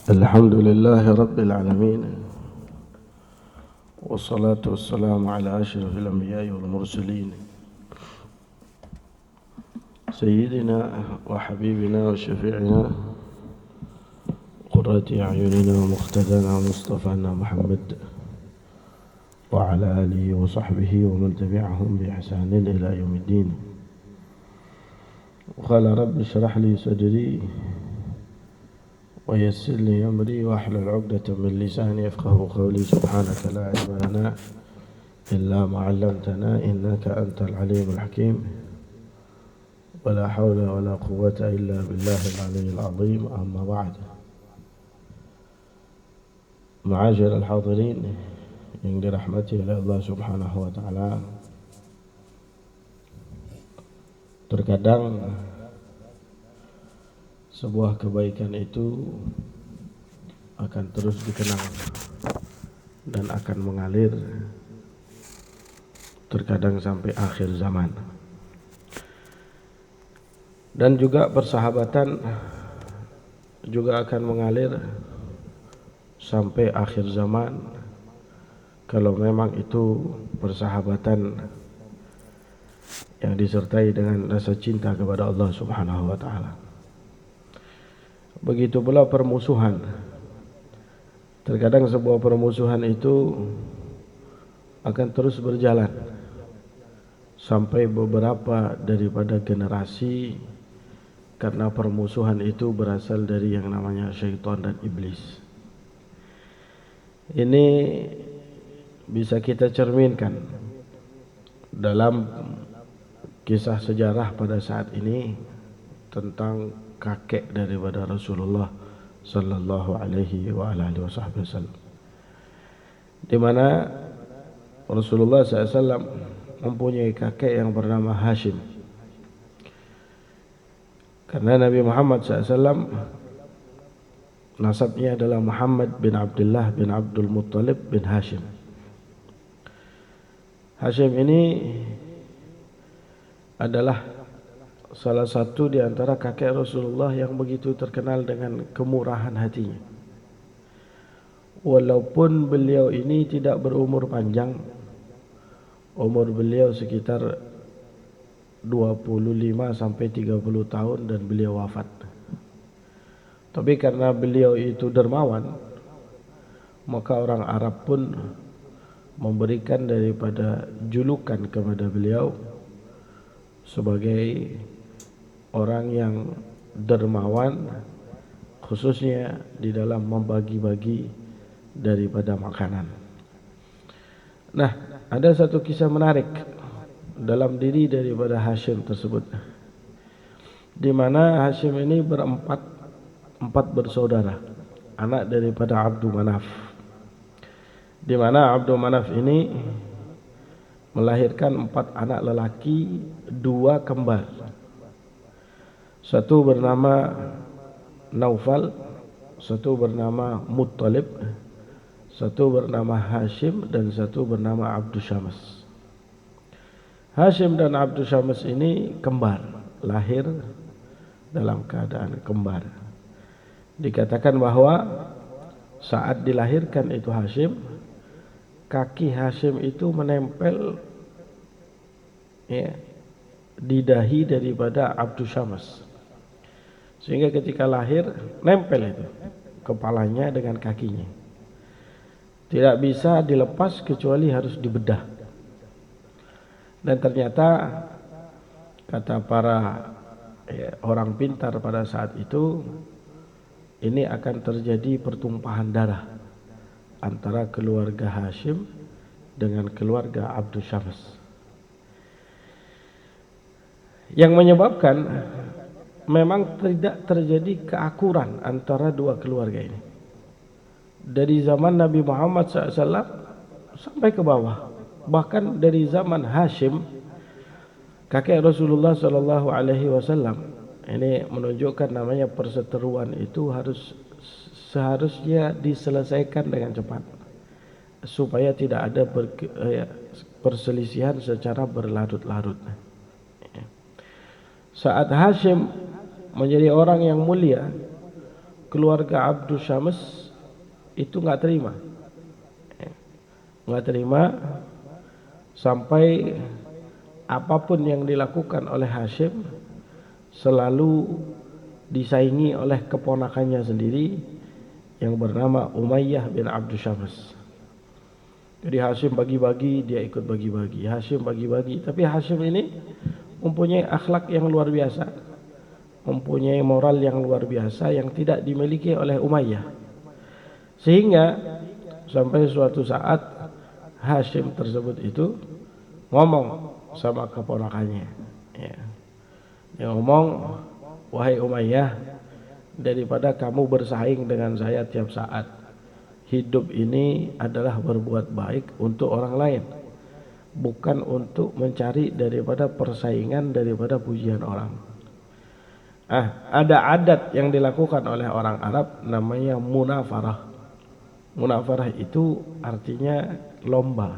الحمد لله رب العالمين، والصلاة والسلام على أشرف الأنبياء والمرسلين سيدنا وحبيبنا وشفيعنا قرة أعيننا ومقتدانا ومصطفانا محمد وعلى آله وصحبه ومن تبعهم بإحسان إلى يوم الدين. وقال رب اشرح لي صدري ويسر لي أمري واحلل عقدة من لساني يفقهوا قولي. سبحانك لا علم لنا إلا ما علمتنا إنك أنت العليم الحكيم، ولا حول ولا قوة إلا بالله العلي العظيم. أما بعد، معاشر الحاضرين yang dirahmati oleh Allah Subhanahu wa taala, terkadang sebuah kebaikan itu akan terus dikenang dan akan mengalir terkadang sampai akhir zaman. Dan juga persahabatan juga akan mengalir sampai akhir zaman, kalau memang itu persahabatan yang disertai dengan rasa cinta kepada Allah Subhanahu wa taala. Begitu pula permusuhan. Terkadang sebuah permusuhan itu akan terus berjalan sampai beberapa daripada generasi, karena permusuhan itu berasal dari yang namanya syaitan dan iblis. Ini bisa kita cerminkan dalam kisah sejarah pada saat ini tentang kakek daripada Rasulullah sallallahu alaihi wa alihi wasallam, di mana Rasulullah SAW mempunyai kakek yang bernama Hashim. Karena Nabi Muhammad SAW nasabnya adalah Muhammad bin Abdullah bin Abdul Muttalib bin Hashim. Hashim ini adalah salah satu di antara kakek Rasulullah yang begitu terkenal dengan kemurahan hatinya. Walaupun beliau ini tidak berumur panjang, umur beliau sekitar 25 sampai 30 tahun dan beliau wafat. Tapi karena beliau itu dermawan, maka orang Arab pun memberikan daripada julukan kepada beliau sebagai orang yang dermawan, khususnya di dalam membagi-bagi daripada makanan. Nah, ada satu kisah menarik dalam diri daripada Hashim tersebut, di mana Hashim ini empat bersaudara, anak daripada Abdul Manaf, di mana Abdul Manaf ini melahirkan 4 anak lelaki, 2 kembar. Satu bernama Naufal, satu bernama Muttalib, satu bernama Hashim, dan satu bernama Abdul Syams. Hashim dan Abdul Syams ini kembar, lahir dalam keadaan kembar. Dikatakan bahwa saat dilahirkan itu Hashim, kaki Hashim itu menempel di dahi daripada Abdul Syams, sehingga ketika lahir nempel itu kepalanya dengan kakinya, tidak bisa dilepas kecuali harus dibedah. Dan ternyata kata para orang pintar pada saat itu, ini akan terjadi pertumpahan darah antara keluarga Hashim dengan keluarga Abdul Syams, yang menyebabkan memang tidak terjadi keakuran antara dua keluarga ini. Dari zaman Nabi Muhammad SAW sampai ke bawah, bahkan dari zaman Hashim, kakek Rasulullah SAW, ini menunjukkan namanya perseteruan itu seharusnya diselesaikan dengan cepat, supaya tidak ada perselisihan secara berlarut-larut. Saat Hashim menjadi orang yang mulia, keluarga Abdus Syams itu nggak terima, sampai apapun yang dilakukan oleh Hashim selalu disaingi oleh keponakannya sendiri yang bernama Umayyah bin Abdus Syams. Jadi Hashim bagi-bagi, dia ikut bagi-bagi. Hashim bagi-bagi, tapi Hashim ini mempunyai akhlak yang luar biasa, mempunyai moral yang luar biasa yang tidak dimiliki oleh Umayyah. Sehingga sampai suatu saat Hashim tersebut itu ngomong sama keponakannya, ya. Dia ngomong, wahai Umayyah, daripada kamu bersaing dengan saya tiap saat, hidup ini adalah berbuat baik untuk orang lain, bukan untuk mencari daripada persaingan, daripada pujian orang. Ada adat yang dilakukan oleh orang Arab namanya munafarah. Munafarah itu artinya lomba.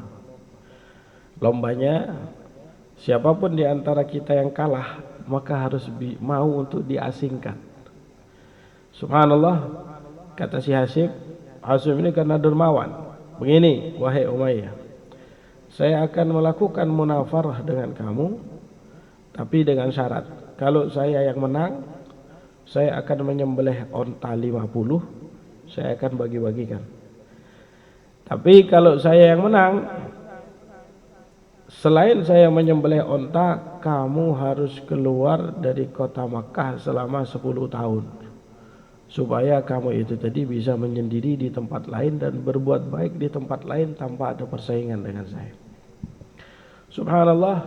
Lombanya, siapapun di antara kita yang kalah maka harus mau untuk diasingkan. Subhanallah, kata si Hashim ini karena dermawan. Begini, wahai Umayyah, saya akan melakukan munafarah dengan kamu, tapi dengan syarat, kalau saya yang menang, saya akan menyembelih onta 50, saya akan bagi-bagikan. Tapi kalau saya yang menang, selain saya menyembelih onta, kamu harus keluar dari kota Makkah selama 10 tahun. Supaya kamu itu tadi bisa menyendiri di tempat lain dan berbuat baik di tempat lain tanpa ada persaingan dengan saya. Subhanallah,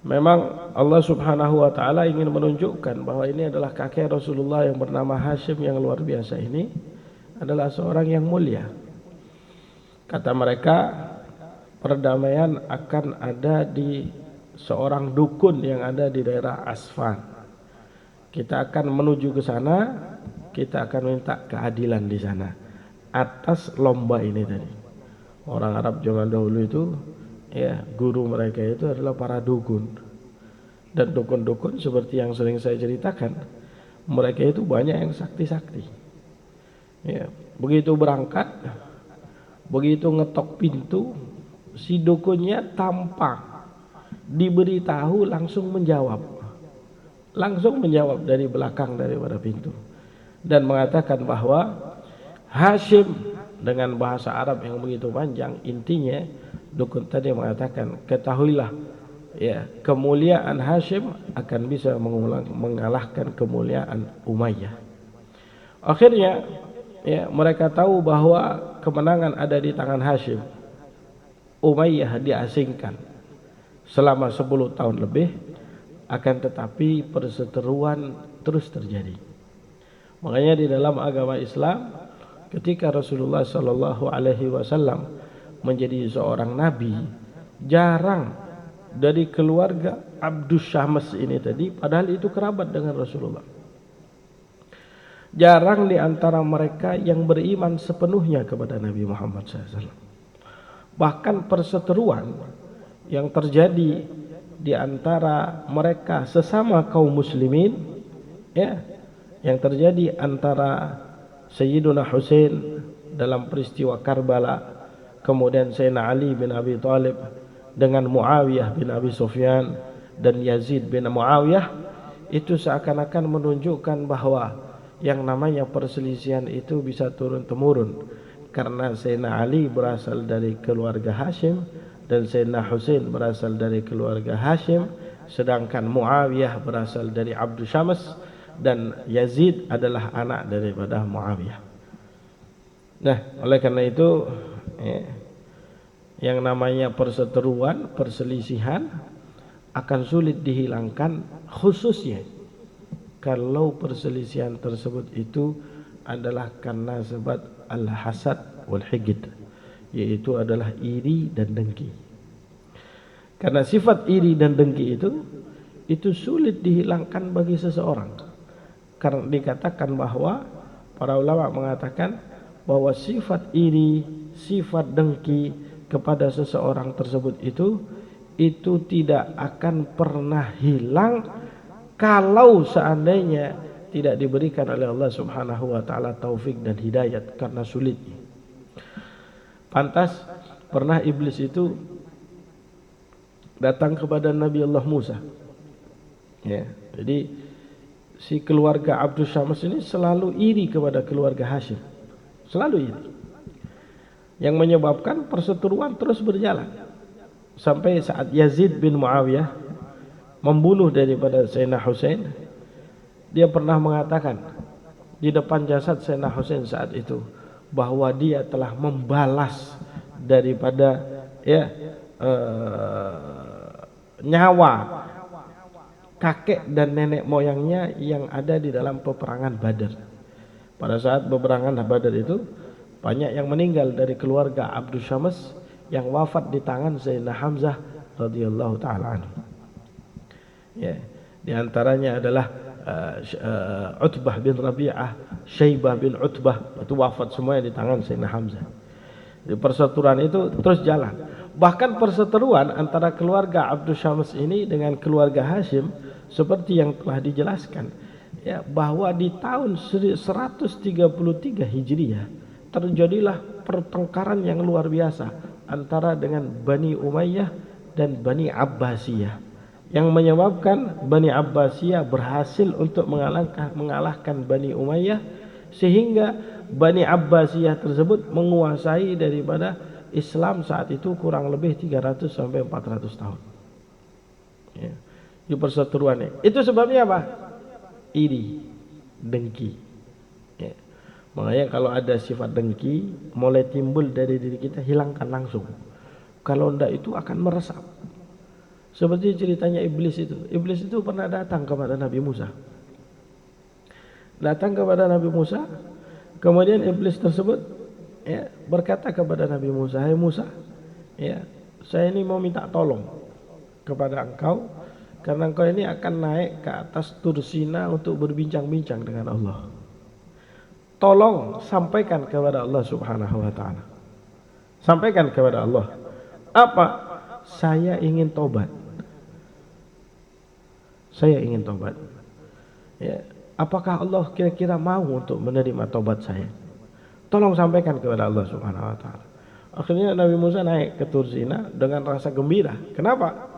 memang Allah subhanahu wa ta'ala ingin menunjukkan bahwa ini adalah kakek Rasulullah yang bernama Hashim yang luar biasa ini adalah seorang yang mulia. Kata mereka, perdamaian akan ada di seorang dukun yang ada di daerah Asfan. Kita akan menuju ke sana, kita akan minta keadilan di sana atas lomba ini tadi. Orang Arab zaman dahulu itu, ya, guru mereka itu adalah para dukun. Dan dukun-dukun seperti yang sering saya ceritakan, mereka itu banyak yang sakti-sakti. Ya, begitu berangkat, begitu ngetok pintu, si dukunnya tampak diberitahu langsung menjawab dari belakang daripada pintu dan mengatakan bahwa Hashim dengan bahasa Arab yang begitu panjang. Intinya dukun tadi mengatakan, ketahuilah, ya, kemuliaan Hashim akan bisa mengalahkan kemuliaan Umayyah. Akhirnya, ya, mereka tahu bahwa kemenangan ada di tangan Hashim. Umayyah diasingkan selama 10 tahun lebih, akan tetapi perseteruan terus terjadi. Makanya di dalam agama Islam, ketika Rasulullah sallallahu alaihi wasallam menjadi seorang nabi, jarang dari keluarga Abdus Syams ini tadi, padahal itu kerabat dengan Rasulullah, jarang di antara mereka yang beriman sepenuhnya kepada Nabi Muhammad SAW. Bahkan perseteruan yang terjadi di antara mereka sesama kaum muslimin, ya, yang terjadi antara Sayyiduna Husain dalam peristiwa Karbala, kemudian Sayyidina Ali bin Abi Thalib dengan Muawiyah bin Abi Sufyan dan Yazid bin Muawiyah, itu seakan-akan menunjukkan bahwa yang namanya perselisihan itu bisa turun-temurun, karena Sayyidina Ali berasal dari keluarga Hashim dan Sayyidina Husain berasal dari keluarga Hashim, sedangkan Muawiyah berasal dari Abdus Syams dan Yazid adalah anak daripada Muawiyah. Nah, oleh karena itu, yang namanya perseteruan, perselisihan akan sulit dihilangkan, khususnya kalau perselisihan tersebut itu adalah karena sebab al-hasad wal higd, yaitu adalah iri dan dengki. Karena sifat iri dan dengki itu sulit dihilangkan bagi seseorang. Karena dikatakan bahwa para ulama mengatakan bahwa sifat iri, sifat dengki kepada seseorang tersebut itu tidak akan pernah hilang kalau seandainya tidak diberikan oleh Allah Subhanahu wa taala taufik dan hidayat karena sulitnya. Pantas pernah iblis itu datang kepada Nabi Allah Musa. Ya, jadi si keluarga Abdus Syams ini selalu iri kepada keluarga Hashim. Selalu iri. Yang menyebabkan perseteruan terus berjalan. Sampai saat Yazid bin Muawiyah membunuh daripada Sayyidina Husain, dia pernah mengatakan di depan jasad Sayyidina Husain saat itu bahwa dia telah membalas daripada nyawa kakek dan nenek moyangnya yang ada di dalam peperangan Badar. Pada saat peperangan Badar itu banyak yang meninggal dari keluarga Abdus Syams yang wafat di tangan Sayyidina Hamzah radhiyallahu taala anhu. Ya, di antaranya adalah Utbah bin Rabi'ah, Syaibah bin Utbah, itu wafat semuanya di tangan Sayyidina Hamzah. Di perseteruan itu terus jalan. Bahkan perseteruan antara keluarga Abdus Syams ini dengan keluarga Hashim seperti yang telah dijelaskan, ya, bahwa di tahun 133 Hijriah terjadilah pertengkaran yang luar biasa antara dengan Bani Umayyah dan Bani Abbasiyah, yang menyebabkan Bani Abbasiyah berhasil untuk mengalahkan Bani Umayyah, sehingga Bani Abbasiyah tersebut menguasai daripada Islam saat itu kurang lebih 300 sampai 400 tahun. Ya, di perseteruannya. Itu sebabnya apa? Iri, dengki. Ya. Makanya kalau ada sifat dengki mulai timbul dari diri kita, hilangkan langsung. Kalau tidak itu akan meresap. Seperti ceritanya iblis itu. Iblis itu pernah datang kepada Nabi Musa. Datang kepada Nabi Musa, kemudian iblis tersebut berkata kepada Nabi Musa, "Hai Musa, saya ini mau minta tolong kepada engkau, karena engkau ini akan naik ke atas Tursina untuk berbincang-bincang dengan Allah. Tolong sampaikan kepada Allah Subhanahu wa taala. Sampaikan kepada Allah. Apa? Saya ingin tobat. Saya ingin tobat. Ya, apakah Allah kira-kira mau untuk menerima tobat saya? Tolong sampaikan kepada Allah Subhanahu wa taala." Akhirnya Nabi Musa naik ke Tursina dengan rasa gembira. Kenapa?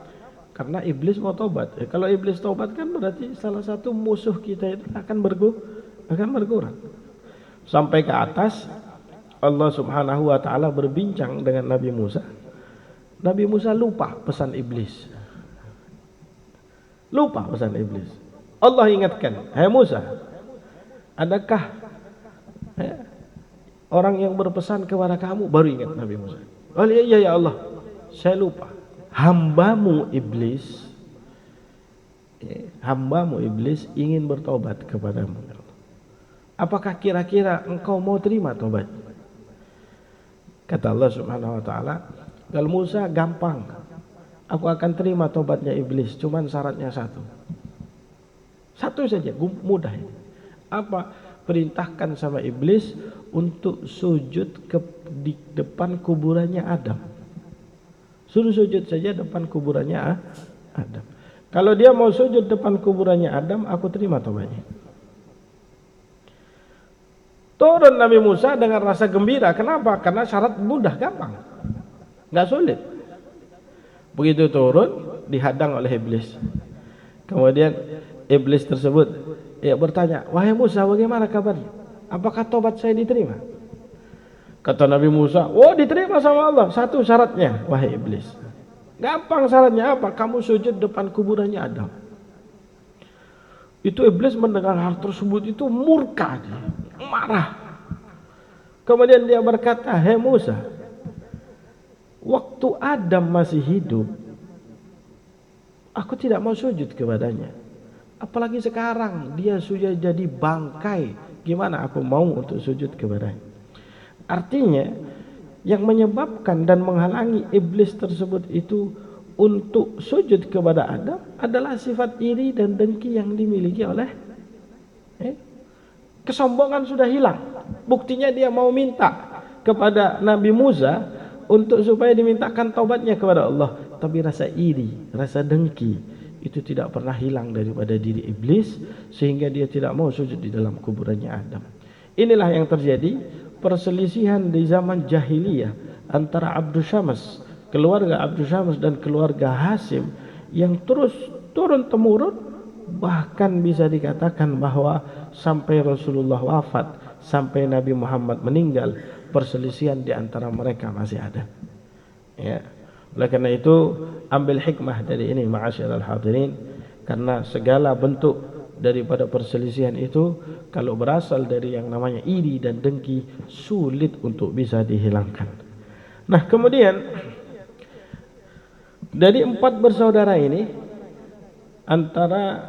Karena iblis mau tobat. Kalau iblis tobat kan berarti salah satu musuh kita itu akan berkurang. Sampai ke atas, Allah Subhanahu wa taala berbincang dengan Nabi Musa. Nabi Musa lupa pesan iblis. Lupa pesan iblis. Allah ingatkan, "Hai Musa, adakah orang yang berpesan kepada kamu?" Baru ingat Nabi Musa. "Oh iya ya Allah, saya lupa. Hambamu iblis ingin bertobat kepadamu. Apakah kira-kira engkau mau terima tobat?" Kata Allah Subhanahu wa taala, "Kalau Musa gampang, aku akan terima tobatnya iblis, cuman syaratnya satu. Satu saja, mudah ini. Apa? Perintahkan sama iblis untuk sujud di depan kuburannya Adam. Suruh sujud saja depan kuburannya Adam. Kalau dia mau sujud depan kuburannya Adam, aku terima tobatnya." Turun Nabi Musa dengan rasa gembira. Kenapa? Karena syarat mudah, gampang, nggak sulit. Begitu turun, dihadang oleh iblis. Kemudian iblis tersebut bertanya, "Wahai Musa, bagaimana kabarnya? Apakah tobat saya diterima?" Kata Nabi Musa, "Oh, diterima sama Allah. Satu syaratnya, wahai iblis." "Gampang syaratnya apa?" "Kamu sujud depan kuburannya Adam." Itu iblis mendengar hal tersebut itu murka, marah. Kemudian dia berkata, "Hei Musa, waktu Adam masih hidup, aku tidak mau sujud kepadanya. Apalagi sekarang dia sudah jadi bangkai, gimana aku mau untuk sujud kepadanya?" Artinya yang menyebabkan dan menghalangi iblis tersebut itu untuk sujud kepada Adam adalah sifat iri dan dengki yang dimiliki oleh kesombongan sudah hilang. Buktinya dia mau minta kepada Nabi Musa untuk supaya dimintakan taubatnya kepada Allah, tapi rasa iri, rasa dengki itu tidak pernah hilang daripada diri iblis sehingga dia tidak mau sujud di dalam kuburannya Adam. Inilah yang terjadi perselisihan di zaman jahiliyah antara Abdus Syams, keluarga Abdus Syams dan keluarga Hashim yang terus turun temurun, bahkan bisa dikatakan bahwa sampai Rasulullah wafat, sampai Nabi Muhammad meninggal, perselisihan di antara mereka masih ada. Ya. Oleh karena itu, ambil hikmah dari ini ma'asyiral hadirin, karena segala bentuk daripada perselisihan itu kalau berasal dari yang namanya iri dan dengki, sulit untuk bisa dihilangkan. Nah, kemudian dari 4 bersaudara ini, antara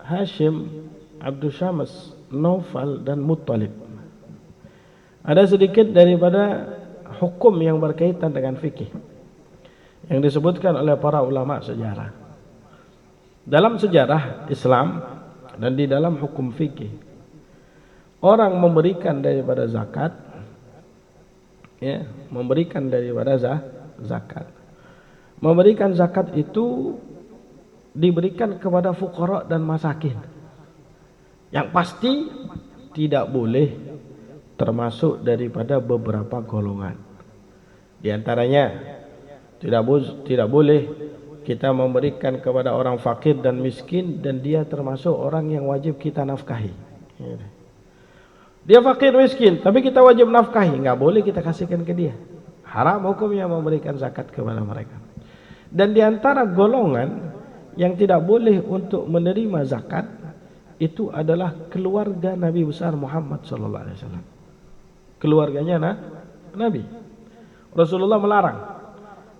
Hashim, Abdus Syams, Naufal dan Muttalib, ada sedikit daripada hukum yang berkaitan dengan fikih yang disebutkan oleh para ulama sejarah. Dalam sejarah Islam dan di dalam hukum fikih, orang memberikan daripada zakat, ya, memberikan daripada zakat. Memberikan zakat itu diberikan kepada fuqara dan masakin. Yang pasti tidak boleh termasuk daripada beberapa golongan. Di antaranya tidak boleh kita memberikan kepada orang fakir dan miskin dan dia termasuk orang yang wajib kita nafkahi. Dia fakir miskin tapi kita wajib nafkahi, enggak boleh kita kasihkan ke dia. Haram hukumnya memberikan zakat kepada mereka. Dan di antara golongan yang tidak boleh untuk menerima zakat itu adalah keluarga Nabi besar Muhammad sallallahu alaihi wasallam. Keluarganya Nabi. Rasulullah melarang.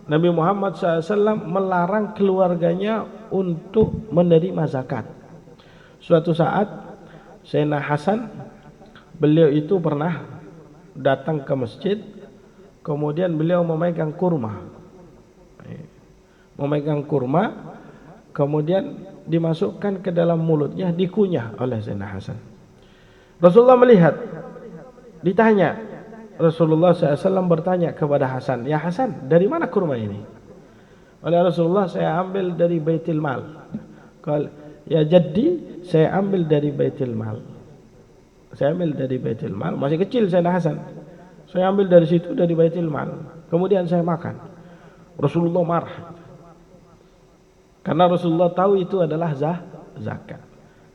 Nabi Muhammad SAW melarang keluarganya untuk menerima zakat. Suatu saat Sayyidina Hasan, beliau itu pernah datang ke masjid, kemudian beliau memegang kurma. Kemudian dimasukkan ke dalam mulutnya, dikunyah oleh Sayyidina Hasan. Rasulullah melihat, ditanya, Rasulullah SAW bertanya kepada Hasan, "Ya Hasan, dari mana kurma ini?" Oleh Rasulullah, "Saya ambil dari Baitul Mal." Kalau ya jaddi, saya ambil dari Baitul Mal. Saya ambil dari Baitul Mal, masih kecil Sayyidina Hasan. Saya ambil dari situ, dari Baitul Mal. Kemudian saya makan. Rasulullah marah. Karena Rasulullah tahu itu adalah zakat.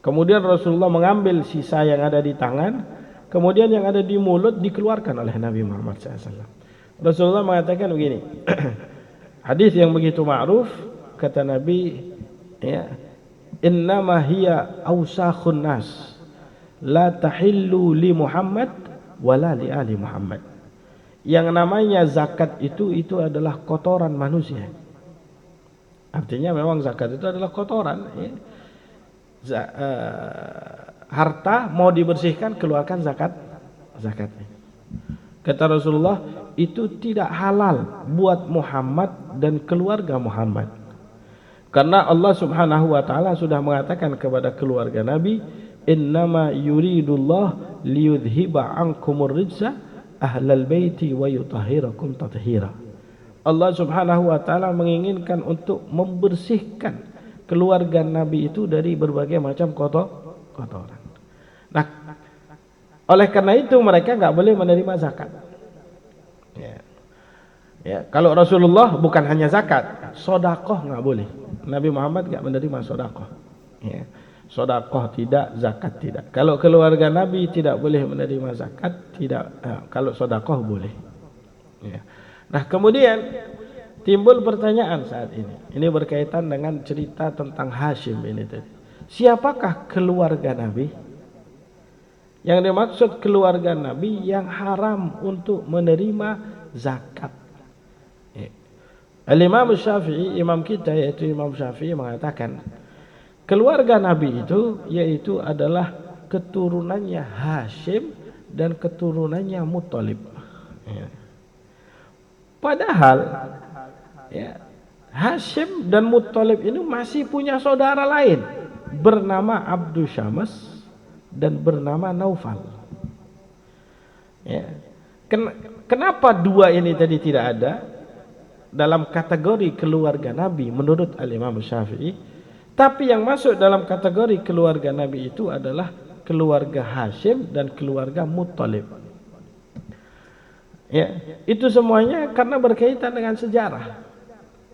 Kemudian Rasulullah mengambil sisa yang ada di tangan, kemudian yang ada di mulut dikeluarkan oleh Nabi Muhammad SAW. Rasulullah mengatakan begini, hadis yang begitu ma'ruf, kata Nabi, ya, innama hiya awsakhun nas, la tahillu li Muhammad wala li ali Muhammad. Yang namanya zakat itu adalah kotoran manusia. Artinya memang zakat itu adalah kotoran, ya. Harta mau dibersihkan, keluarkan zakatnya. Kata Rasulullah, itu tidak halal buat Muhammad dan keluarga Muhammad. Karena Allah Subhanahu wa taala sudah mengatakan kepada keluarga Nabi, innama yuridullah liyudhiba ankumur rijsa ahlal baiti wa yutahhirakum tathira. Allah Subhanahu wa taala menginginkan untuk membersihkan keluarga Nabi itu dari berbagai macam kotoran. Nah, oleh karena itu mereka enggak boleh menerima zakat. Ya, kalau Rasulullah bukan hanya zakat, sedekah enggak boleh. Nabi Muhammad enggak menerima sedekah. Ya. Sedekah tidak, zakat tidak. Kalau keluarga Nabi tidak boleh menerima zakat, tidak. Kalau sedekah boleh. Ya. Nah, kemudian timbul pertanyaan saat ini. Ini berkaitan dengan cerita tentang Hashim ini tadi. Siapakah keluarga Nabi? Yang dimaksud keluarga Nabi yang haram untuk menerima zakat. Al-Imam Syafi'i, imam kita yaitu Imam Syafi'i mengatakan, keluarga Nabi itu yaitu adalah keturunannya Hashim dan keturunannya Muttalib. Padahal ya, Hashim dan Muttalib ini masih punya saudara lain bernama Abdus Syams dan bernama Naufal. Ya. Kenapa dua ini tadi tidak ada dalam kategori keluarga Nabi menurut Al-Imam Syafi'i? Tapi yang masuk dalam kategori keluarga Nabi itu adalah keluarga Hashim dan keluarga Muttalib. Ya, itu semuanya karena berkaitan dengan sejarah.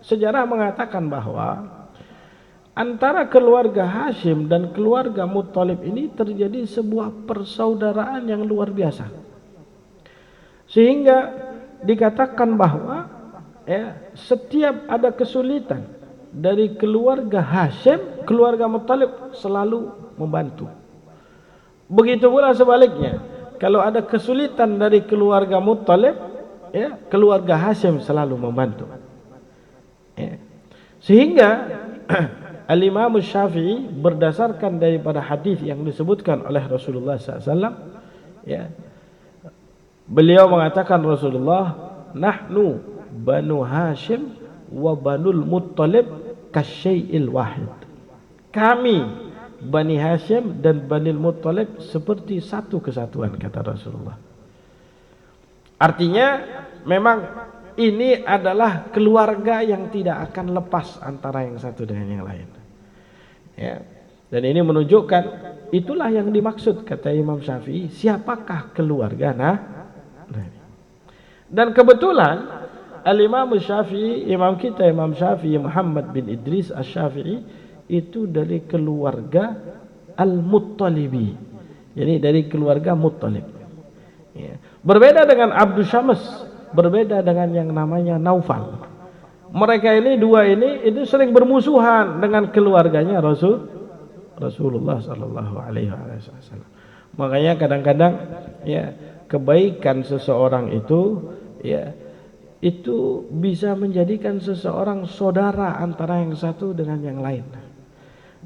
Sejarah mengatakan bahwa antara keluarga Hashim dan keluarga Muttalib ini terjadi sebuah persaudaraan yang luar biasa. Sehingga dikatakan bahwa setiap ada kesulitan dari keluarga Hashim, keluarga Muttalib selalu membantu. Begitu pula sebaliknya, kalau ada kesulitan dari keluarga Muttalib, keluarga Hashim selalu membantu. Sehingga Al-Imam Syafi'i berdasarkan daripada hadis yang disebutkan oleh Rasulullah SAW, beliau mengatakan Rasulullah, nahnu Banu Hashim wa Banul Muttalib kasyai'il wahid. Kami Bani Hashim dan Banil Muttalib seperti satu kesatuan, kata Rasulullah. Artinya memang ini adalah keluarga yang tidak akan lepas antara yang satu dengan yang lain. Dan ini menunjukkan itulah yang dimaksud, kata Imam Syafi'i, siapakah keluarga Nabi. Dan kebetulan Al-Imam Syafi'i, imam kita Imam Syafi'i Muhammad bin Idris Asy-Syafi'i itu dari keluarga Al-Muttalibi, jadi dari keluarga Muttalib. Berbeda dengan Abdus Syams, berbeda dengan yang namanya Naufal. Mereka ini dua ini itu sering bermusuhan dengan keluarganya Rasulullah sallallahu alaihi wasallam. Makanya kadang-kadang kebaikan seseorang itu itu bisa menjadikan seseorang saudara antara yang satu dengan yang lain.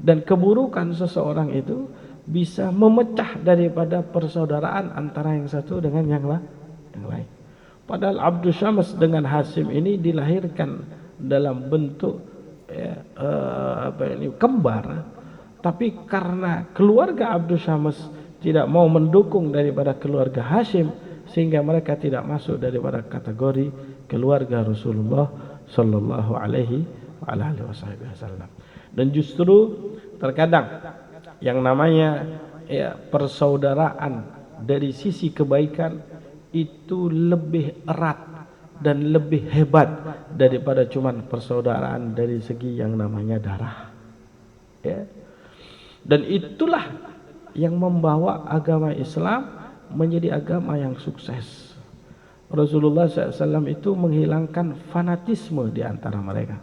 Dan keburukan seseorang itu bisa memecah daripada persaudaraan antara yang satu dengan yang lain. Padahal Abdus Syams dengan Hashim ini dilahirkan dalam bentuk kembar, tapi karena keluarga Abdus Syams tidak mau mendukung daripada keluarga Hashim, sehingga mereka tidak masuk daripada kategori keluarga Rasulullah sallallahu alaihi wasallam. Dan justru terkadang yang namanya persaudaraan dari sisi kebaikan itu lebih erat dan lebih hebat daripada cuman persaudaraan dari segi yang namanya darah. Dan itulah yang membawa agama Islam menjadi agama yang sukses. Rasulullah SAW itu menghilangkan fanatisme di antara mereka,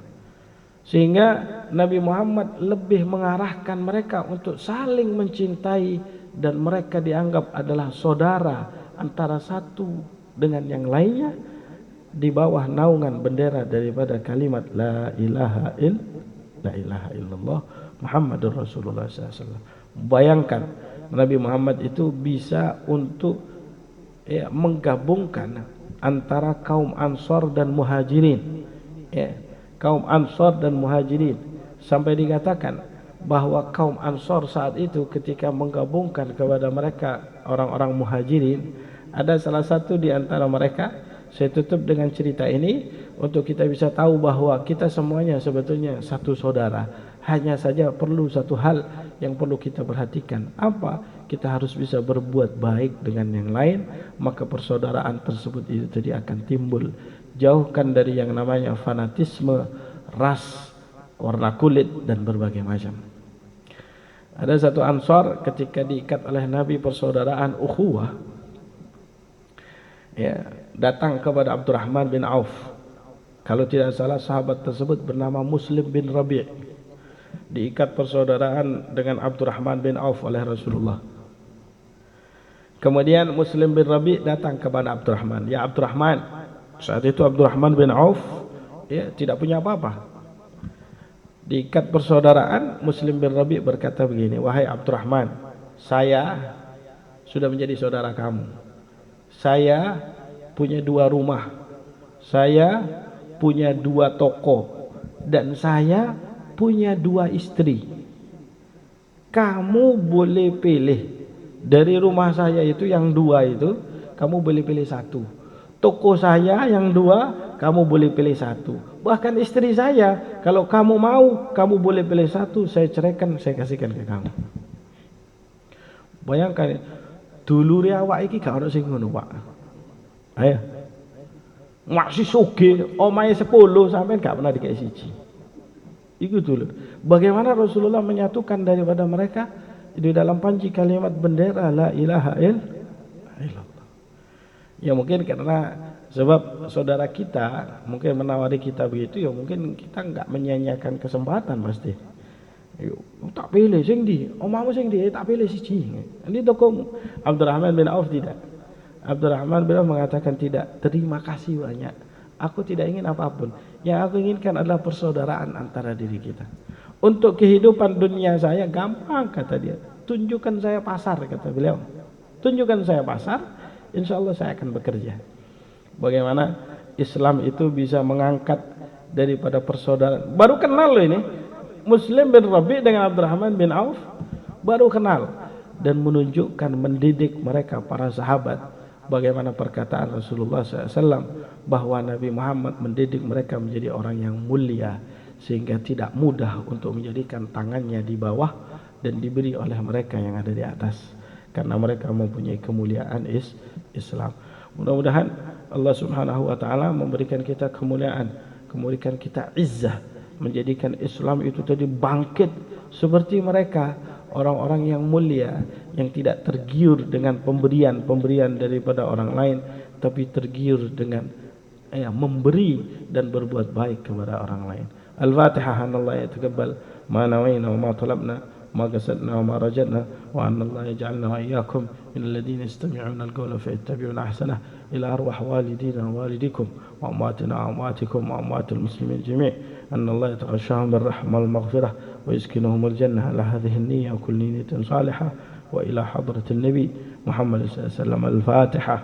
sehingga Nabi Muhammad lebih mengarahkan mereka untuk saling mencintai dan mereka dianggap adalah saudara antara satu dengan yang lainnya di bawah naungan bendera daripada kalimat la ilaha illallah Muhammadur Rasulullah SAW. Bayangkan Nabi Muhammad itu bisa untuk menggabungkan antara kaum Ansor dan Muhajirin, kaum Ansor dan Muhajirin, sampai dikatakan bahwa kaum Ansor saat itu ketika menggabungkan kepada mereka orang-orang Muhajirin, ada salah satu di antara mereka, saya tutup dengan cerita ini untuk kita bisa tahu bahwa kita semuanya sebetulnya satu saudara. Hanya saja perlu satu hal yang perlu kita perhatikan. Apa? Kita harus bisa berbuat baik dengan yang lain, maka persaudaraan tersebut itu tadi akan timbul. Jauhkan dari yang namanya fanatisme, ras, warna kulit dan berbagai macam. Ada satu Ansar ketika diikat oleh Nabi persaudaraan ukhuwah, datang kepada Abdurrahman bin Auf. Kalau tidak salah sahabat tersebut bernama Muslim bin Rabi'. Diikat persaudaraan dengan Abdurrahman bin Auf oleh Rasulullah. Kemudian Muslim bin Rabi' datang kepada Abdurrahman. Ya Abdurrahman, saat itu Abdurrahman bin Auf tidak punya apa-apa. Diikat persaudaraan, Muslim bin Rabi' berkata begini, wahai Abdurrahman, saya sudah menjadi saudara kamu. Saya punya 2 rumah, saya punya 2 toko, dan saya punya 2 istri. Kamu boleh pilih dari rumah saya itu yang 2 itu, kamu boleh pilih 1. Toko saya yang 2 kamu boleh pilih satu. Bahkan istri saya, kalau kamu mau, kamu boleh pilih satu, saya ceraikan, saya kasihkan ke kamu. Bayangkan, dulure awak iki gak ono sing ngono, Pak. Ayo. Masih sugih, omahe 10 sampean gak pernah dikasih siji. Itu dulu. Bagaimana Rasulullah menyatukan daripada mereka di dalam panji kalimat bendera la ilaha illallah. Ya mungkin karena sebab saudara kita mungkin menawari kita begitu, ya mungkin kita enggak menyanyiakan kesempatan pasti. Yuk, tak pilih sing di, omamu sing di, tak pilih siji. Ini tokoh Abdurrahman bin Auf tidak. Abdurrahman bin Auf mengatakan tidak. Terima kasih banyak. Aku tidak ingin apapun. Yang aku inginkan adalah persaudaraan antara diri kita. Untuk kehidupan dunia saya gampang, kata dia. Tunjukkan saya pasar, kata beliau. Tunjukkan saya pasar, insya Allah saya akan bekerja. Bagaimana Islam itu bisa mengangkat daripada persaudaraan. Baru kenal loh ini. Muslim bin Rabi dengan Abdurrahman bin Auf baru kenal dan menunjukkan, mendidik mereka para sahabat. Bagaimana perkataan Rasulullah SAW bahwa Nabi Muhammad mendidik mereka menjadi orang yang mulia, sehingga tidak mudah untuk menjadikan tangannya di bawah dan diberi oleh mereka yang ada di atas, karena mereka mempunyai kemuliaan Islam. Mudah-mudahan Allah Subhanahu wa taala memberikan kita kemuliaan, memberikan kita izzah, menjadikan Islam itu tadi bangkit seperti mereka, orang-orang yang mulia, yang tidak tergiur dengan pemberian daripada orang lain, tapi tergiur dengan memberi dan berbuat baik kepada orang lain. Al-Fatihah. Allah yataqabbal ma nawayna wa ma talabna ma qasadna wa ma rajadna wa anna Allah yaj'alna wa iyyakum min alladhina yastami'una al-qawla fayattabi'una ahsanah ila arwah walidina wa walidikum wa amwatina wa amwatikum wa amwatil muslimin jami'. أن الله يتغشاهم بالرحمة والمغفرة ويسكنهم الجنة على هذه النية وكل نية صالحة وإلى حضرة النبي محمد صلى الله عليه وسلم. الفاتحة.